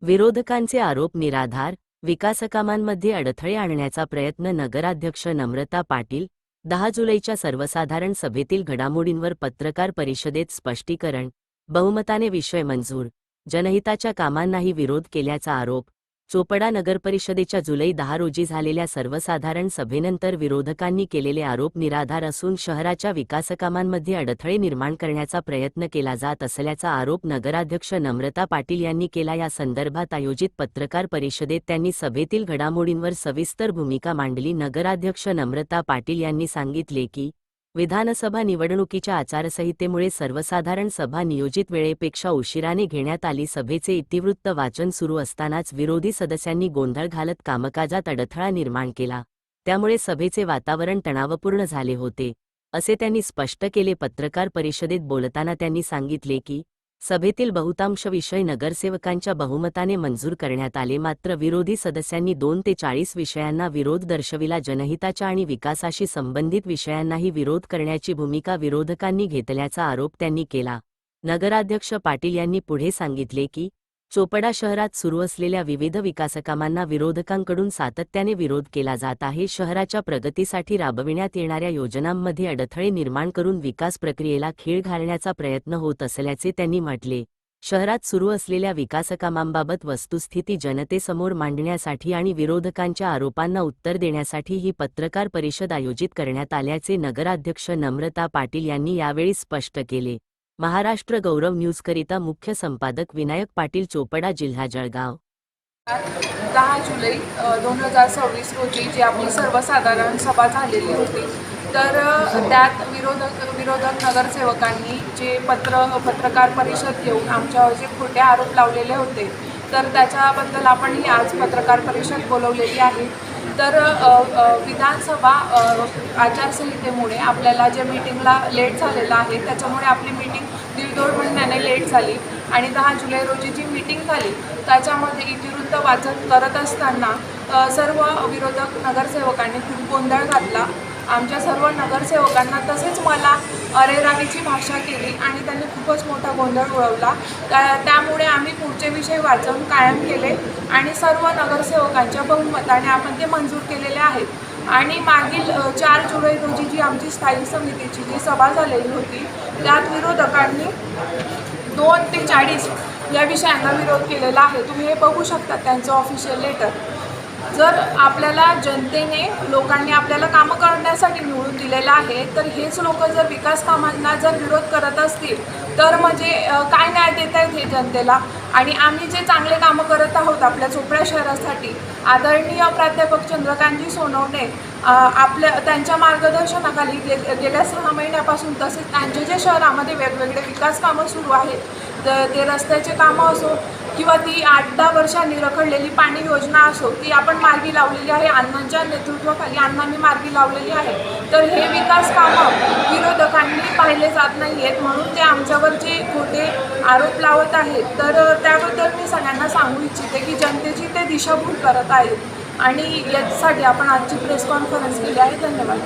विरोधकांचे आरोप निराधार, विकासकामांमध्ये अडथळे आणण्याचा प्रयत्न. नगराध्यक्ष नम्रता पाटील. 10 जुलैच्या सर्वसाधारण सभेतील घडामोडींवर पत्रकार परिषदेत स्पष्टीकरण. बहुमताने विषय मंजूर, जनहिताच्या कामांनाही विरोध केल्याचा आरोप. चोपडा नगरपरिषदेच्या जुलै 10 रोजी झालेल्या सर्वसाधारण सभेनंतर विरोधकांनी केलेले आरोप निराधार असून शहराच्या विकासकामांमध्ये अडथळे निर्माण करण्याचा प्रयत्न केला जात असल्याचा आरोप नगराध्यक्ष नम्रता पाटील यांनी केला. या संदर्भात आयोजित पत्रकार परिषदेत त्यांनी सभेतील घडामोडींवर सविस्तर भूमिका मांडली. नगराध्यक्ष नम्रता पाटील यांनी सांगितले की विधानसभा निवडणुकीच्या आचारसंहितेमुळे सर्वसाधारण सभा नियोजित वेळेपेक्षा उशिराने घेण्यात आली. सभेचे इतिवृत्त वाचन सुरू असतानाच विरोधी सदस्यांनी गोंधळ घालत कामकाजात अडथळा निर्माण केला. त्यामुळे सभेचे वातावरण तणावपूर्ण झाले होते, असे त्यांनी स्पष्ट केले. पत्रकार परिषदेत बोलताना त्यांनी सांगितले की सभेतील बहुतांश विषय नगरसेवकांच्या बहुमताने मंजूर करण्यात आले, मात्र विरोधी सदस्यांनी 2 ते 40 विषयांना विरोध दर्शविला. जनहिताच्या आणि विकासाशी संबंधित विषयांनाही विरोध करण्याची भूमिका विरोधकांनी घेतल्याचा आरोप त्यांनी केला. नगराध्यक्ष पाटील यांनी पुढे सांगितले की चोपडा शहरात सुरू असलेल्या विविध विकासकामांना विरोधकांकडून सातत्याने विरोध केला जात आहे. शहराच्या प्रगतीसाठी राबविण्यात येणाऱ्या योजनांमध्ये अडथळे निर्माण करून विकास प्रक्रियेला खीळ घालण्याचा प्रयत्न होत असल्याचे त्यांनी म्हटले. शहरात सुरू असलेल्या विकासकामांबाबत वस्तुस्थिती जनतेसमोर मांडण्यासाठी आणि विरोधकांच्या आरोपांना उत्तर देण्यासाठी ही पत्रकार परिषद आयोजित करण्यात आल्याचे नगराध्यक्ष नम्रता पाटील यांनी यावेळी स्पष्ट केले. महाराष्ट्र गौरव न्यूजकरिता मुख्य संपादक विनायक पाटील, चोपडा, जिल्हा जळगाव. 10 जुलै 2026 रोजी जी आपली सर्वसाधारण सभा झालेली होती, तर त्यात विरोधक नगरसेवकांनी जे पत्रकार परिषद घेऊन आमच्यावर जे खोटे आरोप लावलेले होते, तर त्याच्याबद्दल आपण ही आज पत्रकार परिषद बोलवलेली आहे. तर विधानसभा आचारसंहितेमुळे आपल्याला जे मीटिंगला लेट झालेलं आहे, त्याच्यामुळे आपली मीटिंग 1.5 महिन्याने लेट झाली आणि 10 जुलै रोजी जी मीटिंग झाली त्याच्यामध्ये इतिवृत्त वाचन करत असताना सर्व विरोधक नगरसेवकांनी खूप गोंधळ घातला. आमच्या सर्व नगरसेवकांना तसेच मला अरेरावीची भाषा केली आणि त्यांनी खूपच मोठा गोंधळ उडवला. त्यामुळे आम्ही पुढचे विषय वाचून कायम केले आणि सर्व नगरसेवकांच्या बहुमताने आपण ते मंजूर केलेले आहेत. आणि मागील 4 जुलै रोजी जी आमची स्थायी समितीची जी सभा झालेली होती, त्यात विरोधकांनी 2 ते 40 या विषयांना विरोध केलेला आहे. तुम्ही हे बघू शकता त्यांचं ऑफिशियल लेटर. जर आपल्याला जनतेने, लोकांनी आपल्याला कामं करण्यासाठी निवडून दिलेलं आहे, तर हेच लोक जर विकास कामांना जर विरोध करत असतील तर म्हणजे काय न्याय देत आहेत हे जनतेला. आणि आम्ही जे चांगले कामं करत आहोत आपल्या चोपडा शहरासाठी, आदरणीय प्राध्यापक चंद्रकांतजी सोनवणे त्यांच्या मार्गदर्शनाखाली गेल्या 6 महिन्यापासून, तसेच त्यांचे जे शहरामध्ये वेगवेगळे विकास कामं सुरू आहेत, ते रस्त्याचे कामं असो किंवा ती 8-10 वर्षांनी रखडलेली पाणी योजना असो, ती आपण मार्गी लावलेली आहे. अण्णांच्या नेतृत्वाखाली अण्णांनी मार्गी लावलेली आहे. तर हे विकास कामं विरोधकांनी पाहिले जात नाही आहेत, म्हणून ते आमच्यावर जे खोटे आरोप लावत आहेत. तर त्याबद्दल मी सगळ्यांना सांगू इच्छिते की जनतेची ते दिशाभूल करत आहेत आणि यासाठी आपण आजची प्रेस कॉन्फरन्स केली आहे. धन्यवाद.